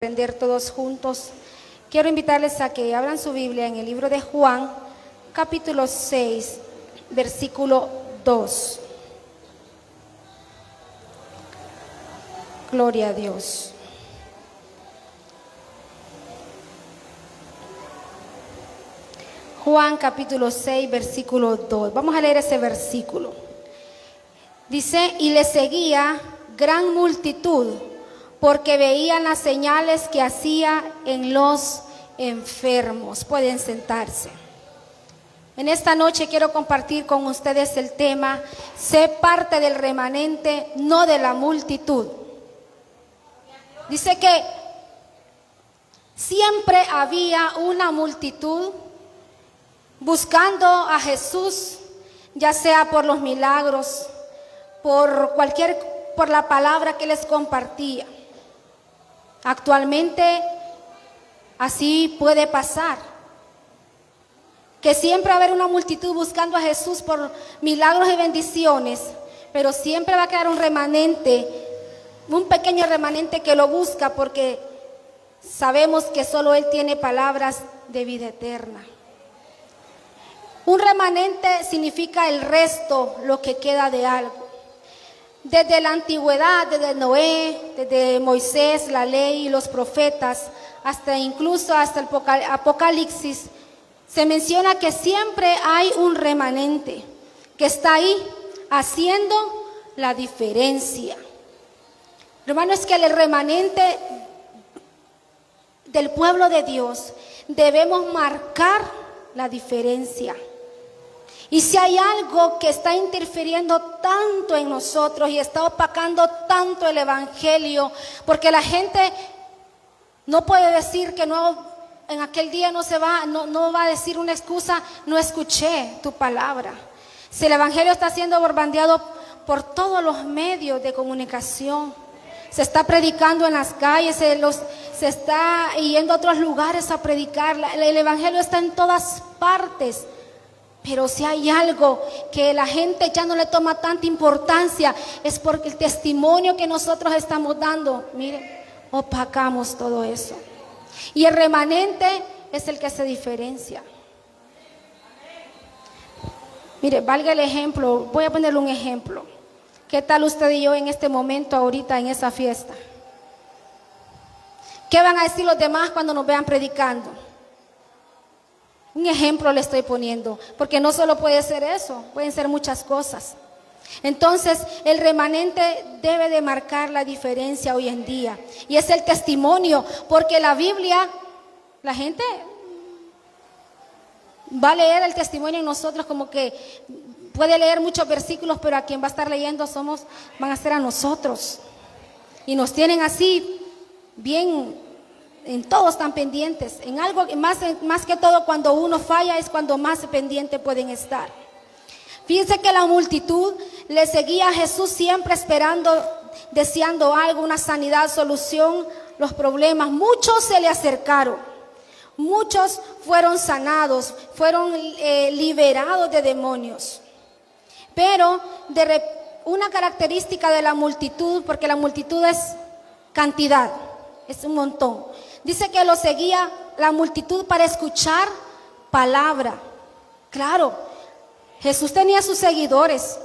Aprender todos juntos. Quiero invitarles a que abran su Biblia en el libro de Juan, capítulo 6, versículo 2. Gloria a Dios. Juan capítulo 6, versículo 2. Vamos a leer ese versículo. Dice, y le seguía gran multitud, porque veían las señales que hacía en los enfermos. Pueden sentarse. En esta noche quiero compartir con ustedes el tema, sé parte del remanente, no de la multitud. Dice que siempre había una multitud buscando a Jesús, ya sea por los milagros, por la palabra que les compartía. Actualmente así puede pasar, que siempre va a haber una multitud buscando a Jesús por milagros y bendiciones, pero siempre va a quedar un remanente, un pequeño remanente que lo busca porque sabemos que solo Él tiene palabras de vida eterna. Un remanente significa el resto, lo que queda de algo. Desde la antigüedad, desde Noé, desde Moisés, la ley y los profetas, incluso hasta el Apocalipsis, se menciona que siempre hay un remanente que está ahí haciendo la diferencia. Hermano, es que el remanente del pueblo de Dios debemos marcar la diferencia. Y si hay algo que está interfiriendo tanto en nosotros y está opacando tanto el evangelio, porque la gente no puede decir que no, en aquel día no va a decir una excusa, no escuché tu palabra. Si el evangelio está siendo bombardeado por todos los medios de comunicación, se está predicando en las calles, se está yendo a otros lugares a predicar, el evangelio está en todas partes. Pero si hay algo que la gente ya no le toma tanta importancia, es porque el testimonio que nosotros estamos dando, miren, opacamos todo eso. Y el remanente es el que se diferencia. Mire, valga el ejemplo, voy a ponerle un ejemplo. ¿Qué tal usted y yo en este momento, ahorita en esa fiesta? ¿Qué van a decir los demás cuando nos vean predicando? Un ejemplo le estoy poniendo, porque no solo puede ser eso, pueden ser muchas cosas. Entonces, el remanente debe de marcar la diferencia hoy en día. Y es el testimonio, porque la Biblia, la gente va a leer el testimonio en nosotros como que puede leer muchos versículos, pero a quien va a estar leyendo van a ser a nosotros. Y nos tienen así, bien. En todos están pendientes, en algo más que todo cuando uno falla es cuando más pendiente pueden estar. Fíjense que la multitud le seguía a Jesús siempre esperando, deseando algo, una sanidad, solución, los problemas. Muchos se le acercaron, muchos fueron sanados, fueron liberados de demonios. Pero una característica de la multitud, porque la multitud es cantidad, es un montón. Dice que lo seguía la multitud para escuchar palabra. Claro, Jesús tenía sus seguidores,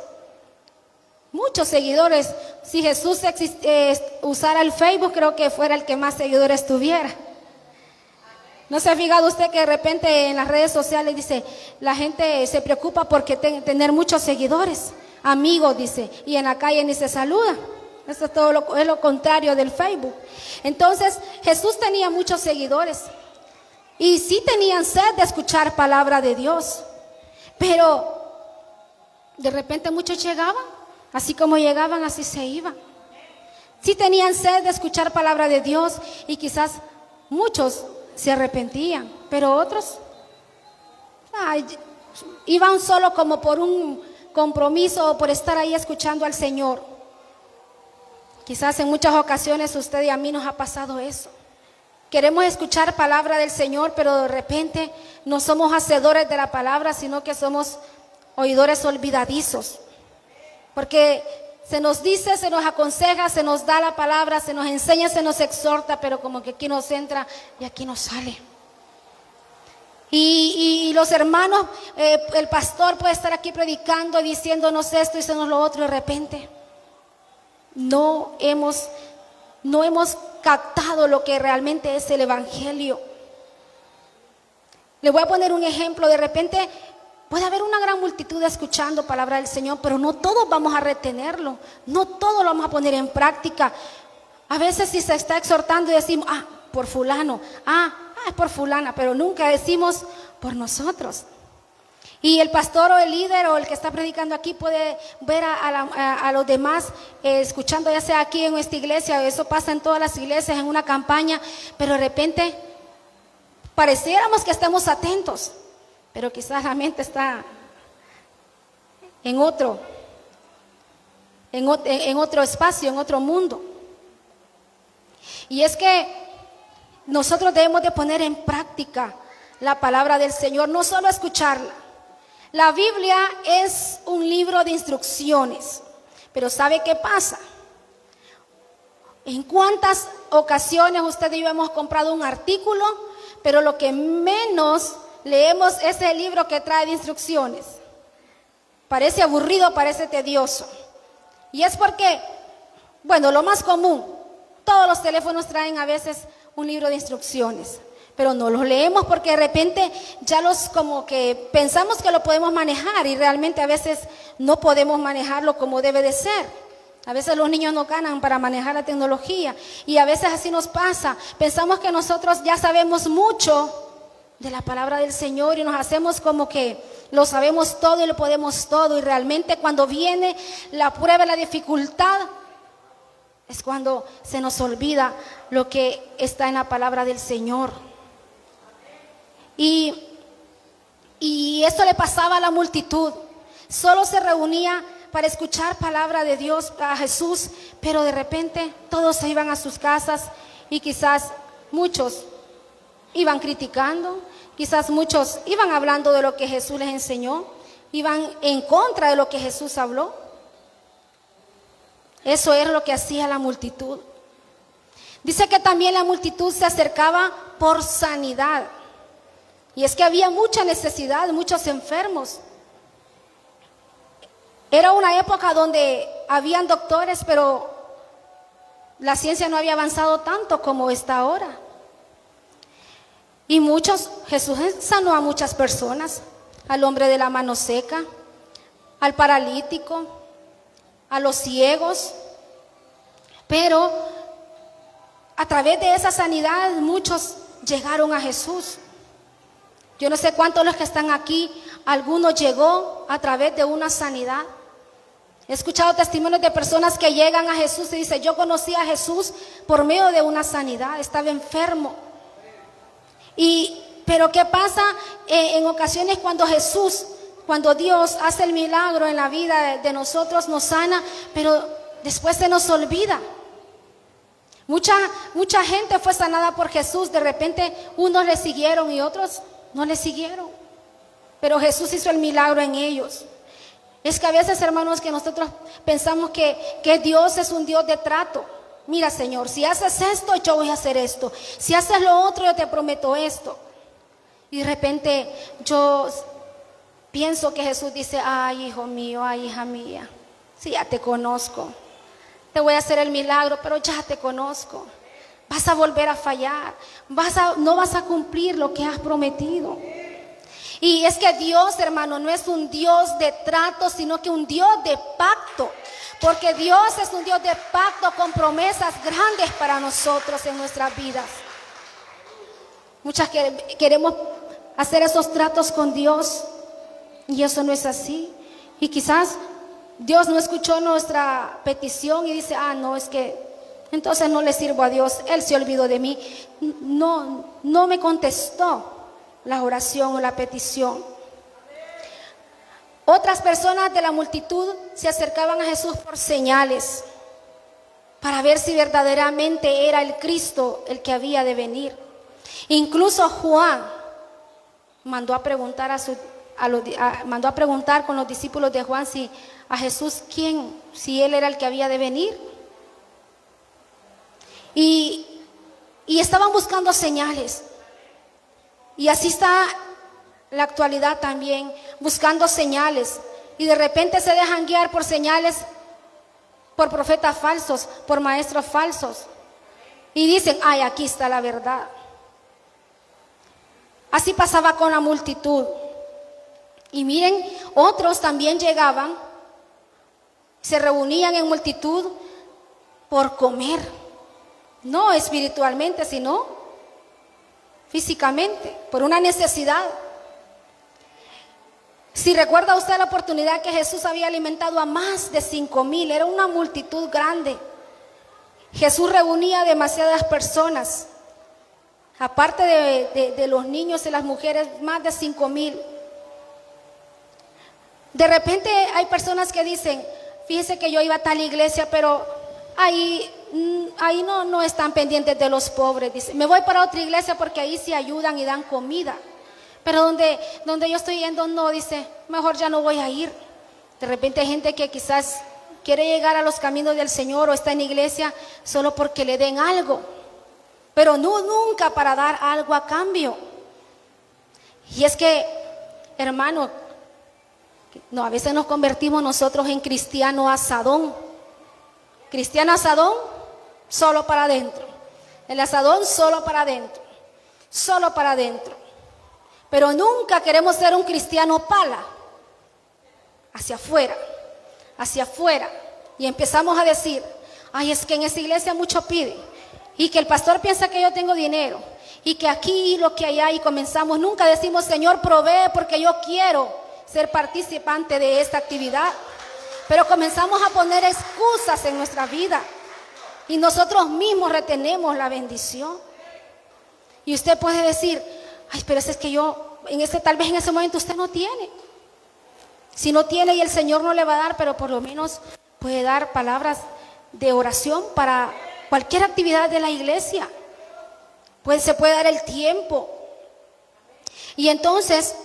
muchos seguidores. Si Jesús usara el Facebook, creo que fuera el que más seguidores tuviera. ¿No se ha fijado usted que de repente en las redes sociales dice, la gente se preocupa porque tener muchos seguidores, amigos, dice, y en la calle ni se saluda? Eso es lo contrario del Facebook. Entonces, Jesús tenía muchos seguidores y sí tenían sed de escuchar palabra de Dios. Pero de repente muchos llegaban, así como llegaban, así se iban. Sí tenían sed de escuchar palabra de Dios y quizás muchos se arrepentían, pero otros iban solo como por un compromiso o por estar ahí escuchando al Señor. Quizás en muchas ocasiones usted y a mí nos ha pasado eso. Queremos escuchar palabra del Señor, pero de repente no somos hacedores de la palabra, sino que somos oidores olvidadizos. Porque se nos dice, se nos aconseja, se nos da la palabra, se nos enseña, se nos exhorta, pero como que aquí nos entra y aquí nos sale. Y los hermanos, el pastor puede estar aquí predicando, diciéndonos esto, diciéndonos lo otro, y de repente no hemos captado lo que realmente es el evangelio. Le voy a poner un ejemplo. De repente puede haber una gran multitud escuchando palabra del Señor, pero no todos vamos a retenerlo, no todos lo vamos a poner en práctica. A veces si se está exhortando y decimos, por fulano, es por fulana, pero nunca decimos por nosotros. Y el pastor o el líder o el que está predicando aquí puede ver a los demás escuchando, ya sea aquí en nuestra iglesia, eso pasa en todas las iglesias, en una campaña, pero de repente pareciéramos que estamos atentos, pero quizás la mente está en otro espacio, en otro mundo. Y es que nosotros debemos de poner en práctica la palabra del Señor, no solo escucharla. La Biblia es un libro de instrucciones, pero ¿sabe qué pasa? ¿En cuántas ocasiones usted y yo hemos comprado un artículo, pero lo que menos leemos es el libro que trae de instrucciones? Parece aburrido, parece tedioso. Y es porque, bueno, lo más común, todos los teléfonos traen a veces un libro de instrucciones, pero no los leemos porque de repente ya los como que pensamos que lo podemos manejar y realmente a veces no podemos manejarlo como debe de ser. A veces los niños no ganan para manejar la tecnología y a veces así nos pasa. Pensamos que nosotros ya sabemos mucho de la palabra del Señor y nos hacemos como que lo sabemos todo y lo podemos todo, y realmente cuando viene la prueba y la dificultad es cuando se nos olvida lo que está en la palabra del Señor. Y esto le pasaba a la multitud. Solo se reunía para escuchar palabra de Dios, a Jesús, pero de repente todos se iban a sus casas y quizás muchos iban criticando, quizás muchos iban hablando de lo que Jesús les enseñó, iban en contra de lo que Jesús habló. Eso era lo que hacía la multitud. Dice que también la multitud se acercaba por sanidad. Y es que había mucha necesidad, muchos enfermos. Era una época donde habían doctores, pero la ciencia no había avanzado tanto como está ahora. Y Jesús sanó a muchas personas, al hombre de la mano seca, al paralítico, a los ciegos. Pero a través de esa sanidad muchos llegaron a Jesús. Yo no sé cuántos de los que están aquí, alguno llegó a través de una sanidad. He escuchado testimonios de personas que llegan a Jesús y dicen, yo conocí a Jesús por medio de una sanidad, estaba enfermo. Pero ¿qué pasa en ocasiones cuando Dios hace el milagro en la vida de nosotros, nos sana, pero después se nos olvida? Mucha gente fue sanada por Jesús, de repente unos le siguieron y otros no le siguieron, pero Jesús hizo el milagro en ellos. Es que a veces, hermanos, que nosotros pensamos que Dios es un Dios de trato. Mira, Señor, si haces esto, yo voy a hacer esto. Si haces lo otro, yo te prometo esto. Y de repente yo pienso que Jesús dice, ay, hijo mío, ay, hija mía, sí, ya te conozco. Te voy a hacer el milagro, pero ya te conozco. Vas a volver a fallar. No vas a cumplir lo que has prometido. Y es que Dios, hermano, no es un Dios de trato, sino que un Dios de pacto. Porque Dios es un Dios de pacto con promesas grandes para nosotros en nuestras vidas. Muchas queremos hacer esos tratos con Dios y eso no es así. Y quizás Dios no escuchó nuestra petición y dice, no, es que entonces no le sirvo a Dios, Él se olvidó de mí. No me contestó la oración o la petición. Otras personas de la multitud se acercaban a Jesús por señales, para ver si verdaderamente era el Cristo el que había de venir. Incluso Juan mandó a preguntar a sus mandó a preguntar con los discípulos de Juan si a Jesús si él era el que había de venir. Y estaban buscando señales. Y así está la actualidad también, buscando señales. Y de repente se dejan guiar por señales, por profetas falsos, por maestros falsos. Y dicen, ay, aquí está la verdad. Así pasaba con la multitud. Y miren, otros también llegaban, se reunían en multitud por comer. No espiritualmente, sino físicamente, por una necesidad. Si recuerda usted la oportunidad que Jesús había alimentado a más de 5,000, era una multitud grande. Jesús reunía a demasiadas personas, aparte de los niños y las mujeres, más de 5,000. De repente hay personas que dicen, fíjese que yo iba a tal iglesia, pero ahí no están pendientes de los pobres. Dice, me voy para otra iglesia porque ahí sí ayudan y dan comida. Pero donde yo estoy yendo, no, dice, mejor ya no voy a ir. De repente hay gente que quizás quiere llegar a los caminos del Señor o está en iglesia solo porque le den algo, pero nunca para dar algo a cambio. Y es que, hermano, a veces nos convertimos nosotros en cristiano asadón. Cristiano asadón, solo para adentro. El asadón solo para adentro. Solo para adentro. Pero nunca queremos ser un cristiano pala. Hacia afuera. Hacia afuera. Y empezamos a decir, ay, es que en esa iglesia mucho piden. Y que el pastor piensa que yo tengo dinero. Y que aquí lo que allá. Y comenzamos, nunca decimos, Señor, provee porque yo quiero ser participante de esta actividad. Pero comenzamos a poner excusas en nuestra vida. Y nosotros mismos retenemos la bendición. Y usted puede decir, ay, pero es que yo, tal vez en ese momento usted no tiene. Si no tiene y el Señor no le va a dar, pero por lo menos puede dar palabras de oración para cualquier actividad de la iglesia. Pues se puede dar el tiempo. Y entonces,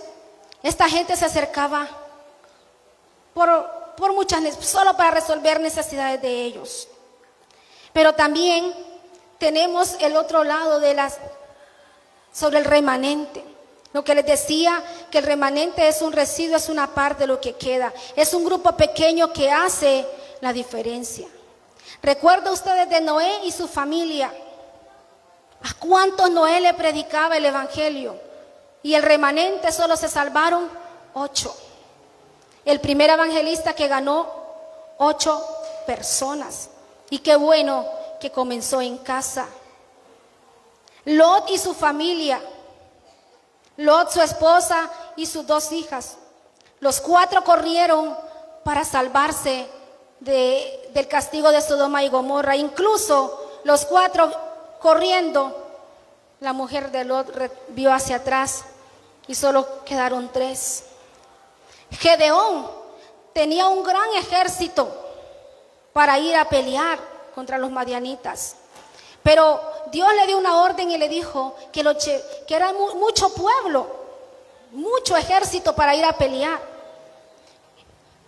esta gente se acercaba por muchas, solo para resolver necesidades de ellos. Pero también tenemos el otro lado sobre el remanente. Lo que les decía, que el remanente es un residuo, es una parte de lo que queda. Es un grupo pequeño que hace la diferencia. ¿Recuerdan ustedes de Noé y su familia? ¿A cuántos Noé le predicaba el evangelio? Y el remanente solo se salvaron 8. El primer evangelista que ganó 8 personas. Y qué bueno que comenzó en casa. Lot y su familia. Lot, su esposa y sus 2 hijas. Los 4 corrieron para salvarse del castigo de Sodoma y Gomorra. Incluso los 4 corriendo, la mujer de Lot vio hacia atrás y solo quedaron 3. Gedeón tenía un gran ejército para ir a pelear contra los madianitas. Pero Dios le dio una orden y le dijo que era mucho pueblo, mucho ejército para ir a pelear.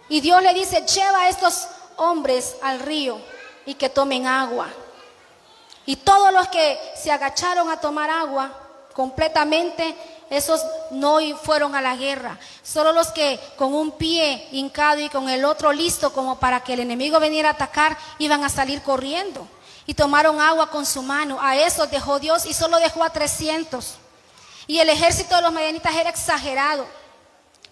Y Dios le dice, lleva a estos hombres al río y que tomen agua. Y todos los que se agacharon a tomar agua completamente, esos no fueron a la guerra. Solo los que con un pie hincado y con el otro listo como para que el enemigo viniera a atacar, iban a salir corriendo. Y tomaron agua con su mano. A esos dejó Dios y solo dejó a 300. Y el ejército de los madianitas era exagerado,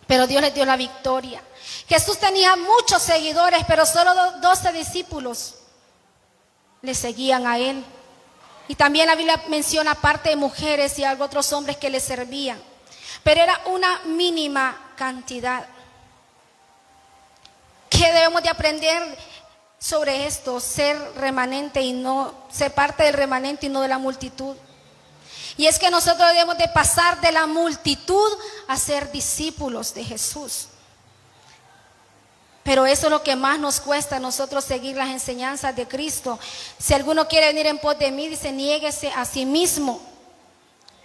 pero Dios les dio la victoria. Jesús tenía muchos seguidores, pero solo 12 discípulos le seguían a él. Y también la Biblia menciona parte de mujeres y otros hombres que le servían. Pero era una mínima cantidad. ¿Qué debemos de aprender sobre esto? Ser remanente y no ser parte del remanente y no de la multitud. Y es que nosotros debemos de pasar de la multitud a ser discípulos de Jesús. Pero eso es lo que más nos cuesta a nosotros, seguir las enseñanzas de Cristo. Si alguno quiere venir en pos de mí, dice, niéguese a sí mismo.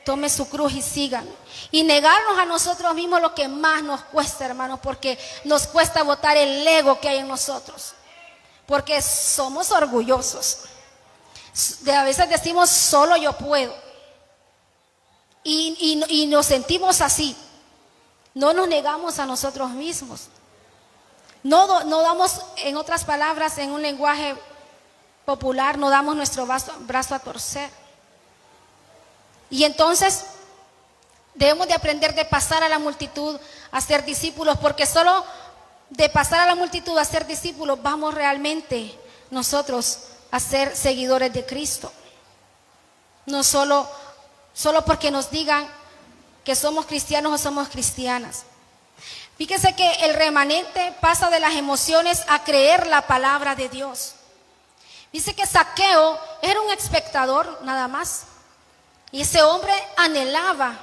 tome su cruz y síganme. Y negarnos a nosotros mismos lo que más nos cuesta, hermanos, porque nos cuesta botar el ego que hay en nosotros. Porque somos orgullosos. A veces decimos, solo yo puedo. Y nos sentimos así. No nos negamos a nosotros mismos. No damos, en otras palabras, en un lenguaje popular, no damos nuestro brazo a torcer. Y entonces debemos de aprender de pasar a la multitud a ser discípulos, porque solo de pasar a la multitud a ser discípulos vamos realmente nosotros a ser seguidores de Cristo. No solo porque nos digan que somos cristianos o somos cristianas. Fíjense que el remanente pasa de las emociones a creer la palabra de Dios. Dice que Zaqueo era un espectador nada más. Y ese hombre anhelaba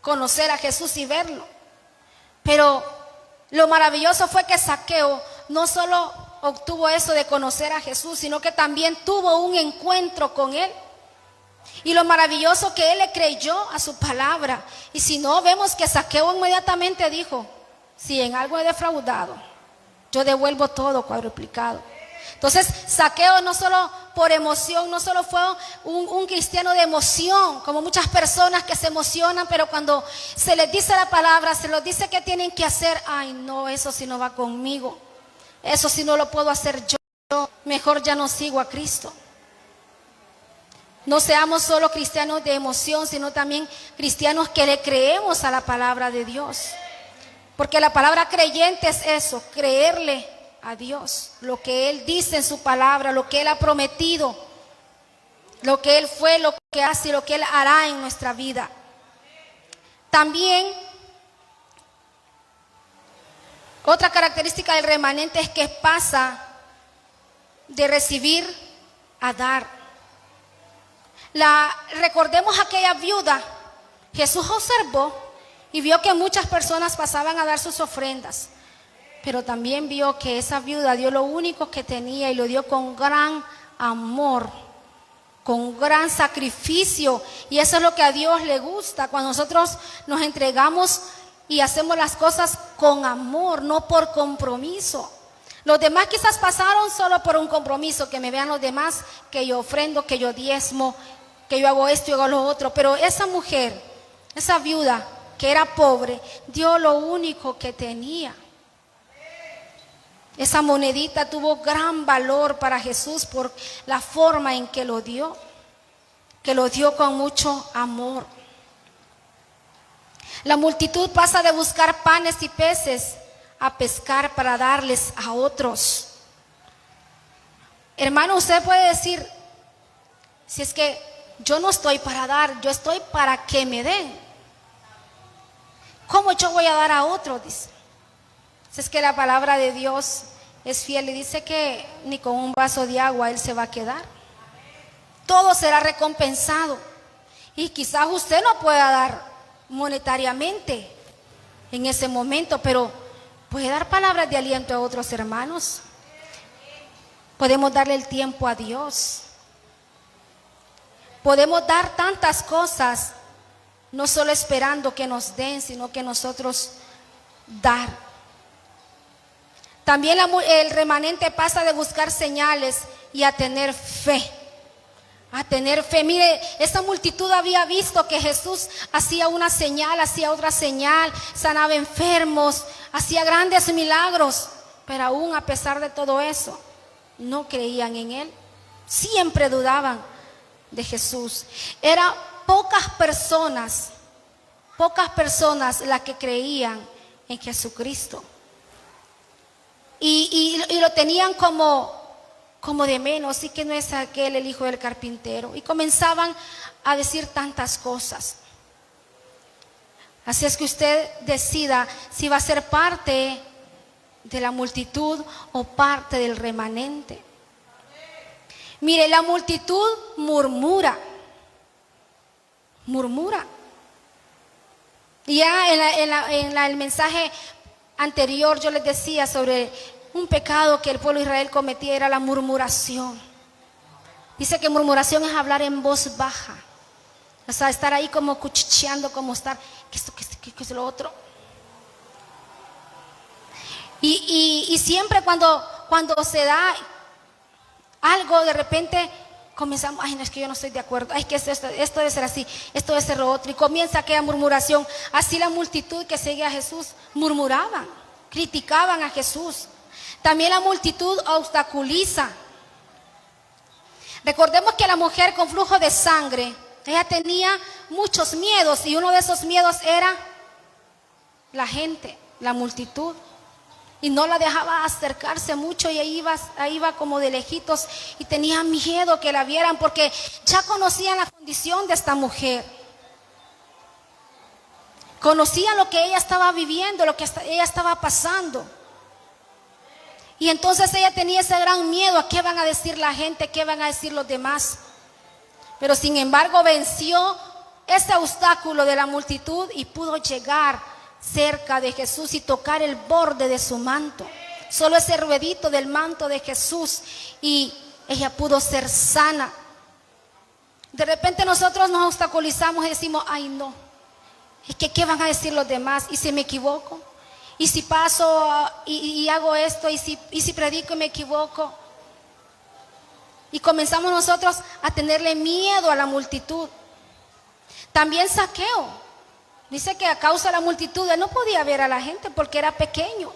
conocer a Jesús y verlo. Pero lo maravilloso fue que Zaqueo no solo obtuvo eso de conocer a Jesús, sino que también tuvo un encuentro con Él. Y lo maravilloso que Él le creyó a su palabra. Y si no, vemos que Zaqueo inmediatamente dijo, si en algo he defraudado, yo devuelvo todo cuadruplicado. Entonces Zaqueo no solo por emoción, no solo fue un cristiano de emoción, como muchas personas que se emocionan, pero cuando se les dice la palabra, se les dice que tienen que hacer, ay no, eso sí no va conmigo, eso sí no lo puedo hacer yo, mejor ya no sigo a Cristo. No seamos solo cristianos de emoción, sino también cristianos que le creemos a la palabra de Dios. Porque la palabra creyente es eso, creerle a Dios, lo que Él dice en su palabra, lo que Él ha prometido, lo que Él fue, lo que hace y lo que Él hará en nuestra vida. También, otra característica del remanente es que pasa de recibir a dar. Recordemos aquella viuda, Jesús observó y vio que muchas personas pasaban a dar sus ofrendas. Pero también vio que esa viuda dio lo único que tenía y lo dio con gran amor, con gran sacrificio. Y eso es lo que a Dios le gusta, cuando nosotros nos entregamos y hacemos las cosas con amor, no por compromiso. Los demás quizás pasaron solo por un compromiso, que me vean los demás, que yo ofrendo, que yo diezmo, que yo hago esto y hago lo otro. Pero esa mujer, esa viuda que era pobre, dio lo único que tenía. Esa monedita tuvo gran valor para Jesús por la forma en que lo dio con mucho amor. La multitud pasa de buscar panes y peces a pescar para darles a otros. Hermano, usted puede decir, si es que yo no estoy para dar, yo estoy para que me den. ¿Cómo yo voy a dar a otro? Dice. Es que la palabra de Dios es fiel y dice que ni con un vaso de agua Él se va a quedar. Todo será recompensado. Y quizás usted no pueda dar monetariamente en ese momento, pero puede dar palabras de aliento a otros hermanos. Podemos darle el tiempo a Dios. Podemos dar tantas cosas, no solo esperando que nos den, sino que nosotros dar. También el remanente pasa de buscar señales y a tener fe. A tener fe. Mire, esta multitud había visto que Jesús hacía una señal, hacía otra señal, sanaba enfermos, hacía grandes milagros. Pero aún a pesar de todo eso, no creían en Él. Siempre dudaban de Jesús. Eran pocas personas las que creían en Jesucristo. Y lo tenían como de menos, y que no es aquel el hijo del carpintero. Y comenzaban a decir tantas cosas. Así es que usted decida si va a ser parte de la multitud o parte del remanente. Mire, la multitud murmura. Y ya en el mensaje anterior yo les decía sobre un pecado que el pueblo de Israel cometía, era la murmuración. Dice que murmuración es hablar en voz baja, O sea, estar ahí como cuchicheando, como estar, ¿qué es lo otro? Y siempre cuando se da algo, de repente comenzamos, ay, no, es que yo no estoy de acuerdo, ay, que esto debe ser así, esto debe ser lo otro, y comienza aquella murmuración. Así la multitud que seguía a Jesús murmuraban, criticaban a Jesús. También la multitud obstaculiza. Recordemos que la mujer con flujo de sangre, ella tenía muchos miedos, y uno de esos miedos era la gente, la multitud. Y no la dejaba acercarse mucho, y ahí iba como de lejitos, y tenía miedo que la vieran, porque ya conocían la condición de esta mujer. Conocían lo que ella estaba viviendo, lo que ella estaba pasando. Y entonces ella tenía ese gran miedo a qué van a decir la gente, qué van a decir los demás. Pero sin embargo venció ese obstáculo de la multitud y pudo llegar cerca de Jesús y tocar el borde de su manto, solo ese ruedito del manto de Jesús, y ella pudo ser sana. De repente nosotros nos obstaculizamos y decimos, ay no, es que qué van a decir los demás, y si me equivoco, y si paso y hago esto, y si predico y me equivoco. Y comenzamos nosotros a tenerle miedo a la multitud. También Zaqueo dice que a causa de la multitud él no podía ver a la gente porque era pequeño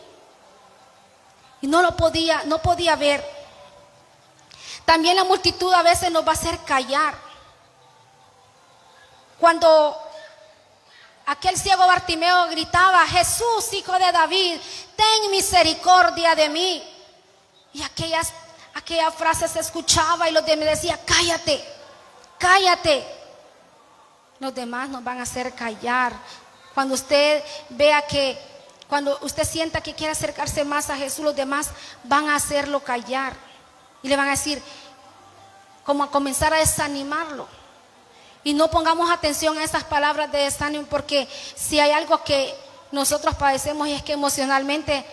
y no podía ver. También la multitud a veces nos va a hacer callar. Cuando aquel ciego Bartimeo gritaba, Jesús, hijo de David, ten misericordia de mí, y aquella frase se escuchaba y los demás decían, cállate, cállate. Los demás nos van a hacer callar. Cuando usted vea cuando usted sienta que quiere acercarse más a Jesús, los demás van a hacerlo callar. Y le van a decir, como a comenzar a desanimarlo. Y no pongamos atención a esas palabras de desánimo, porque si hay algo que nosotros padecemos, y es que emocionalmente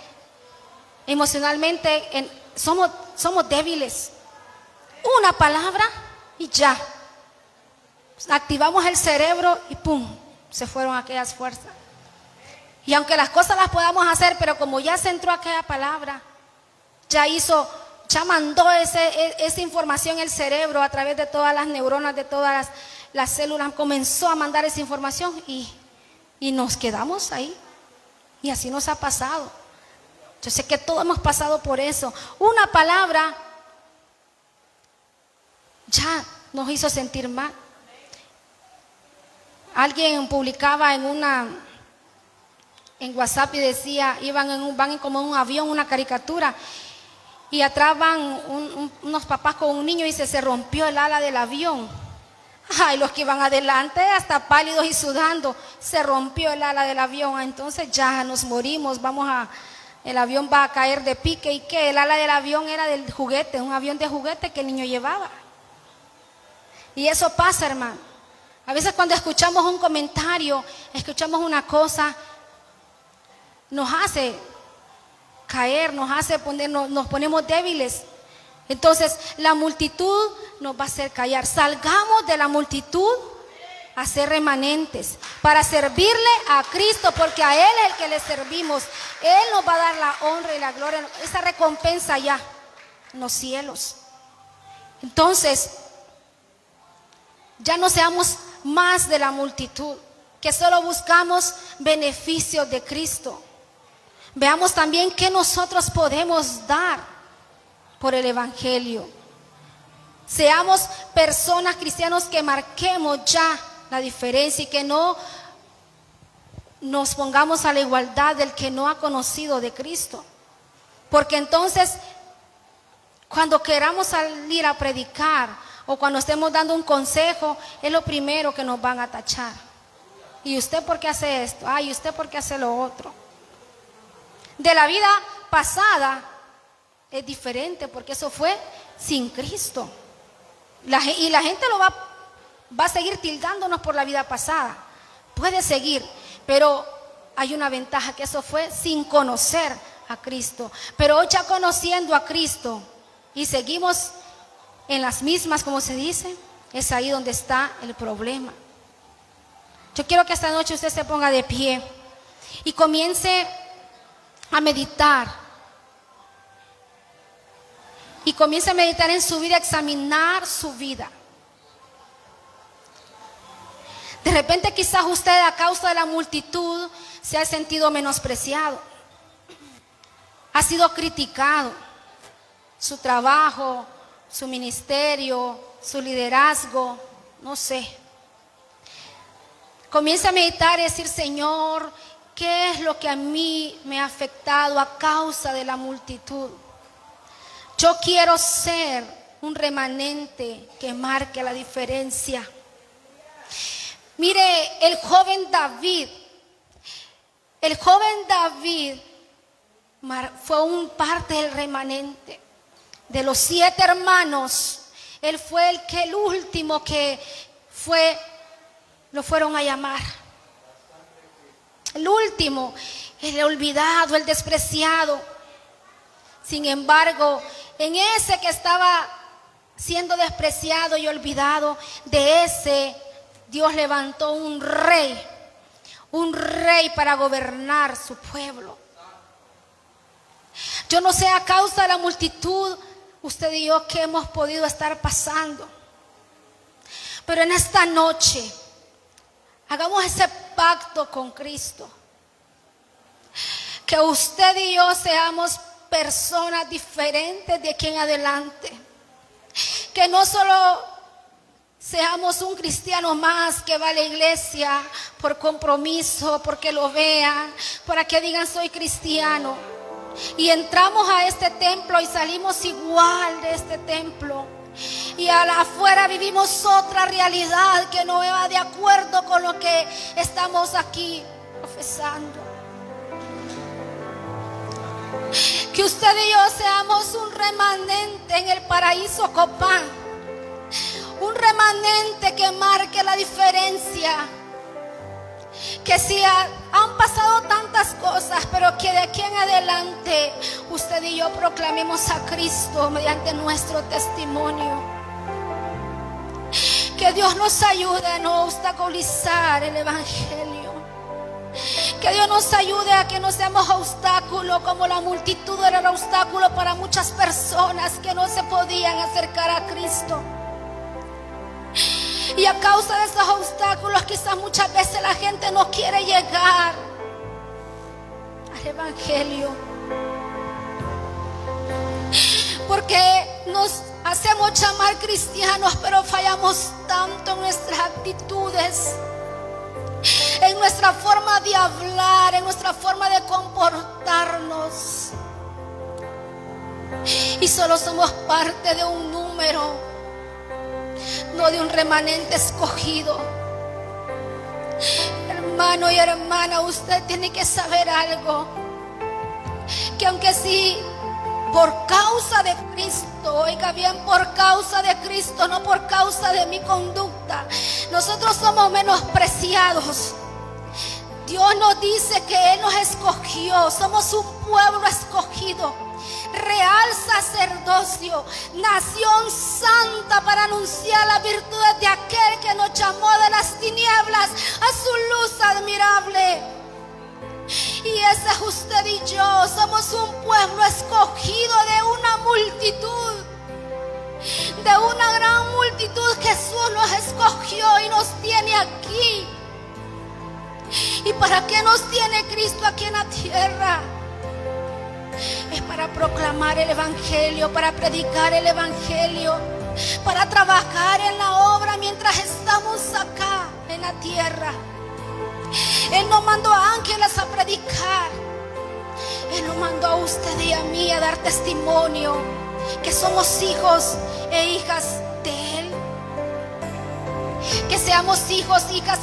somos débiles. Una palabra y ya. Activamos el cerebro y pum, se fueron aquellas fuerzas. Y aunque las cosas las podamos hacer, pero como ya se entró aquella palabra, ya mandó esa información el cerebro a través de todas las neuronas, de todas las células, comenzó a mandar esa información y nos quedamos ahí. Y así nos ha pasado. Yo sé que todos hemos pasado por eso. Una palabra ya nos hizo sentir mal. Alguien publicaba en WhatsApp y decía, van como en un avión, una caricatura, y atrás van unos papás con un niño y se rompió el ala del avión. Ay, los que iban adelante, hasta pálidos y sudando, se rompió el ala del avión. Entonces ya nos morimos, el avión va a caer de pique. ¿Y qué? El ala del avión era del juguete, un avión de juguete que el niño llevaba. Y eso pasa, hermano. A veces cuando escuchamos un comentario, escuchamos una cosa, nos hace caer, nos ponemos débiles. Entonces la multitud nos va a hacer callar. Salgamos de la multitud a ser remanentes para servirle a Cristo, porque a Él es el que le servimos. Él nos va a dar la honra y la gloria, esa recompensa allá en los cielos. Entonces, ya no seamos más de la multitud, que solo buscamos beneficios de Cristo. Veamos también qué nosotros podemos dar por el Evangelio. Seamos personas cristianos que marquemos ya la diferencia y que no nos pongamos a la igualdad del que no ha conocido de Cristo. Porque entonces, cuando queramos salir a predicar o cuando estemos dando un consejo, es lo primero que nos van a tachar. ¿Y usted por qué hace esto? ¿Y usted por qué hace lo otro? De la vida pasada es diferente, porque eso fue sin Cristo. Y la gente va a seguir tildándonos por la vida pasada. Puede seguir, pero hay una ventaja, que eso fue sin conocer a Cristo. Pero hoy ya conociendo a Cristo y seguimos en las mismas, como se dice, es ahí donde está el problema. Yo quiero que esta noche usted se ponga de pie y comience a meditar. Y comience a meditar en su vida, a examinar su vida. De repente quizás usted a causa de la multitud se ha sentido menospreciado. Ha sido criticado. Su trabajo, su ministerio, su liderazgo, no sé. Comienza a meditar y decir: Señor, ¿qué es lo que a mí me ha afectado a causa de la multitud? Yo quiero ser un remanente que marque la diferencia. Mire, el joven David fue un parte del remanente. De los 7 hermanos, él fue el último que lo fueron a llamar. El último, el olvidado, el despreciado. Sin embargo, en ese que estaba siendo despreciado y olvidado, de ese Dios levantó un rey para gobernar su pueblo. Yo no sé a causa de la multitud, usted y yo, qué hemos podido estar pasando. Pero en esta noche, hagamos ese pacto con Cristo. Que usted y yo seamos personas diferentes de aquí en adelante. Que no solo seamos un cristiano más que va a la iglesia por compromiso, porque lo vean, para que digan soy cristiano. Y entramos a este templo y salimos igual de este templo. Y afuera vivimos otra realidad que no va de acuerdo con lo que estamos aquí profesando. Que usted y yo seamos un remanente en el paraíso Copán. Un remanente que marque la diferencia. Que si han pasado tantas cosas, pero que de aquí en adelante usted y yo proclamemos a Cristo mediante nuestro testimonio. Que Dios nos ayude a no obstaculizar el evangelio. Que Dios nos ayude a que no seamos obstáculo, como la multitud era el obstáculo para muchas personas que no se podían acercar a Cristo. Y a causa de esos obstáculos, quizás muchas veces la gente no quiere llegar al evangelio. Porque nos hacemos llamar cristianos, pero fallamos tanto en nuestras actitudes, en nuestra forma de hablar, en nuestra forma de comportarnos. Y solo somos parte de un número, no de un remanente escogido. Hermano y hermana, usted tiene que saber algo. Que aunque sí, por causa de Cristo, oiga bien, por causa de Cristo, no por causa de mi conducta, nosotros somos menospreciados. Dios nos dice que Él nos escogió, somos un pueblo escogido, real sacerdocio, nación santa, para anunciar las virtudes de aquel que nos llamó de las tinieblas a su luz admirable. Y ese es usted y yo, somos un pueblo escogido de una multitud, de una gran multitud. Jesús nos escogió y nos tiene aquí. ¿Y para qué nos tiene Cristo aquí en la tierra? Es para proclamar el evangelio, para predicar el evangelio, para trabajar en la obra mientras estamos acá en la tierra. Él no mandó a ángeles a predicar, Él nos mandó a usted y a mí a dar testimonio que somos hijos e hijas de Él. Que seamos hijos, hijas,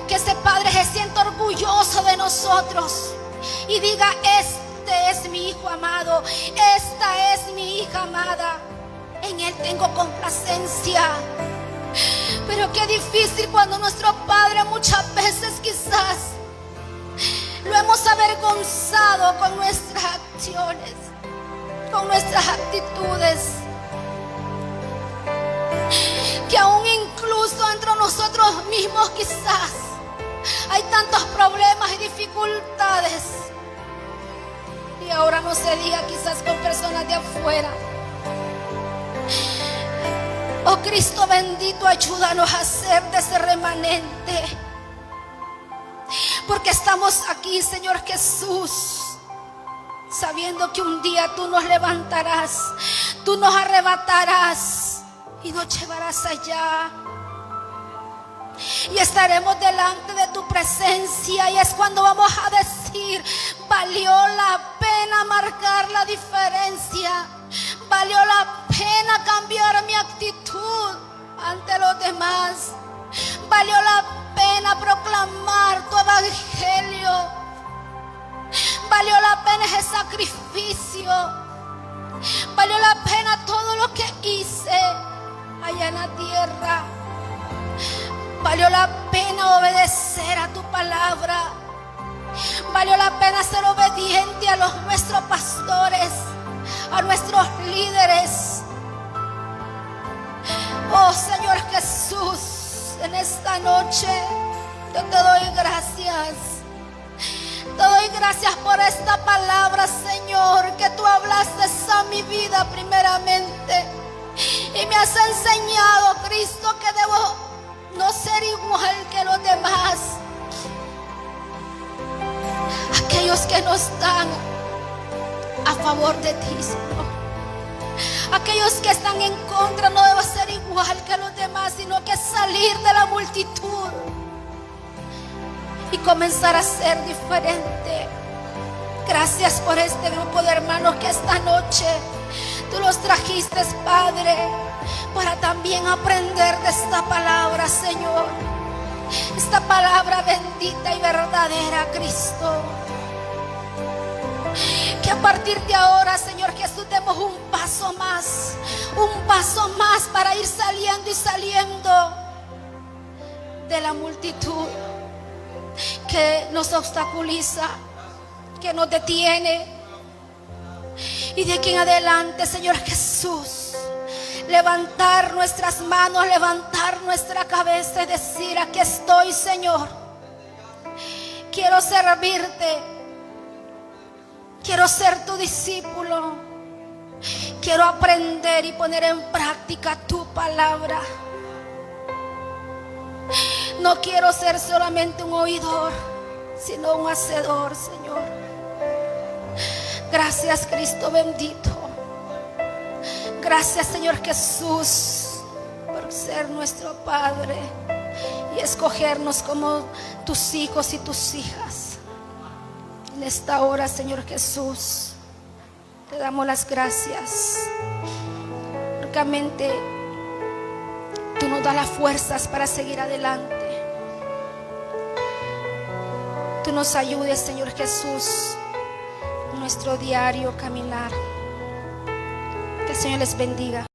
que ese Padre se sienta orgulloso de nosotros y diga: este es mi hijo amado, esta es mi hija amada, en Él tengo complacencia. Pero qué difícil cuando nuestro Padre muchas veces quizás lo hemos avergonzado con nuestras acciones, con nuestras actitudes. Que aún incluso entre nosotros mismos quizás Hay tantos problemas y dificultades. Y ahora no se diga quizás con personas de afuera. Oh Cristo bendito, ayúdanos a ser de ese remanente. Porque estamos aquí, Señor Jesús, sabiendo que un día tú nos levantarás, tú nos arrebatarás y nos llevarás allá. Y estaremos delante de tu presencia, y es cuando vamos a decir: valió la pena marcar la diferencia, valió la pena cambiar mi actitud ante los demás, valió la pena proclamar tu evangelio, valió la pena ese sacrificio, valió la pena todo lo que hice allá en la tierra. Valió la pena obedecer a tu palabra. Valió la pena ser obediente a nuestros pastores, a nuestros líderes. Oh Señor Jesús, en esta noche yo te doy gracias. Te doy gracias por esta palabra, Señor, que tú hablaste a mi vida primeramente. Y me has enseñado, Cristo, que debo no ser igual que los demás. Aquellos que no están a favor de ti, Señor. Aquellos que están en contra no deben ser igual que los demás, sino que salir de la multitud y comenzar a ser diferente. Gracias por este grupo de hermanos que esta noche tú los trajiste, Padre, para también aprender de esta palabra, Señor. Esta palabra bendita y verdadera, Cristo. Que a partir de ahora, Señor Jesús, demos un paso más para ir saliendo y saliendo de la multitud que nos obstaculiza, que nos detiene. Y de aquí en adelante, Señor Jesús, levantar nuestras manos, levantar nuestra cabeza y decir: aquí estoy, Señor. Quiero servirte. Quiero ser tu discípulo. Quiero aprender y poner en práctica tu palabra. No quiero ser solamente un oidor, sino un hacedor, Señor. Gracias, Cristo bendito. Gracias, Señor Jesús, por ser nuestro Padre y escogernos como tus hijos y tus hijas. En esta hora, Señor Jesús, te damos las gracias. Realmente tú nos das las fuerzas para seguir adelante. Tú nos ayudes, Señor Jesús, en nuestro diario caminar. Que el Señor les bendiga.